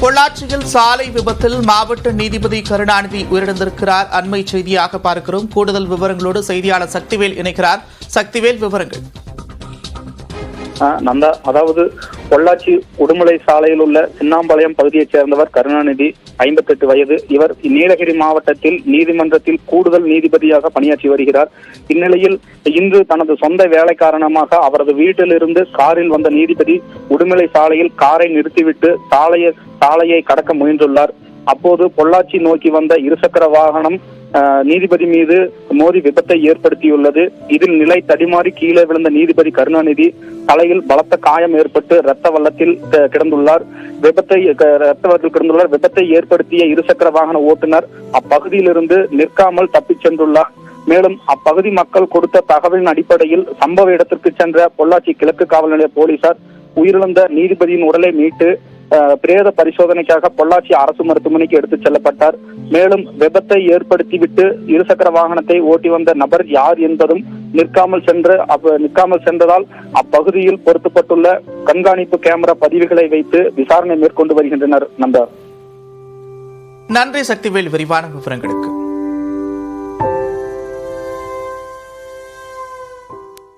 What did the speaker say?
பொள்ளாச்சியில் சாலை விபத்தில் மாவட்ட நீதிபதி கருணாநிதி உயிரிழந்திருக்கிறார். அண்மை செய்தியாக பார்க்கிறோம். கூடுதல் விவரங்களோடு செய்தியாளர் சக்திவேல் இணைக்கிறார். சக்திவேல், விவரங்கள். நந்தா, அதாவது பொள்ளாச்சி உடுமலை சாலையில் உள்ள சின்னாம்பாளையம் பகுதியைச் சேர்ந்தவர் கருணாநிதி, 58 வயது. இவர் நீலகிரி மாவட்டத்தில் நீதிமன்றத்தில் கூடுதல் நீதிபதியாக பணியாற்றி வருகிறார். இந்நிலையில் இன்று தனது சொந்த வேலை காரணமாக அவரது வீட்டிலிருந்து காரில் வந்த நீதிபதி உடுமலை சாலையில் காரை நிறுத்திவிட்டு சாலையை கடக்க முயன்றுள்ளார். அப்போது பொள்ளாச்சி நோக்கி வந்த இருசக்கர வாகனம் நீதிபதி மீது மோதி விபத்தை ஏற்படுத்தியுள்ளது. இதில் நிலை தடிமாறி கீழே விழுந்த நீதிபதி கருணாநிதி தலையில் பலத்த காயம் ஏற்பட்டு ரத்த வெள்ளத்தில் கிடந்துள்ளார். விபத்தை ஏற்படுத்திய இருசக்கர வாகன ஓட்டுநர் அப்பகுதியிலிருந்து நிற்காமல் தப்பிச் சென்றுள்ளார். மேலும் அப்பகுதி மக்கள் கொடுத்த தகவலின் அடிப்படையில் சம்பவ இடத்திற்கு சென்ற பொள்ளாச்சி கிழக்கு காவல் நிலைய போலீசார் உயிரிழந்த நீதிபதியின் உடலை மீட்டு பிரேத பரிசோதனைக்காக பொள்ளாச்சி அரசு மருத்துவமனைக்கு எடுத்துச் செல்லப்பட்டார். மேலும் விபத்தை ஏற்படுத்திவிட்டு இருசக்கர வாகனத்தை ஓட்டி வந்த நபர் யார் என்பதும் நிற்காமல் சென்றதால் அப்பகுதியில் பொருத்தப்பட்டுள்ள கண்காணிப்பு கேமரா பதிவுகளை வைத்து விசாரணை மேற்கொண்டு வருகின்றனர். நன்றி சக்திவேல், விரிவான விவரங்களுக்கு.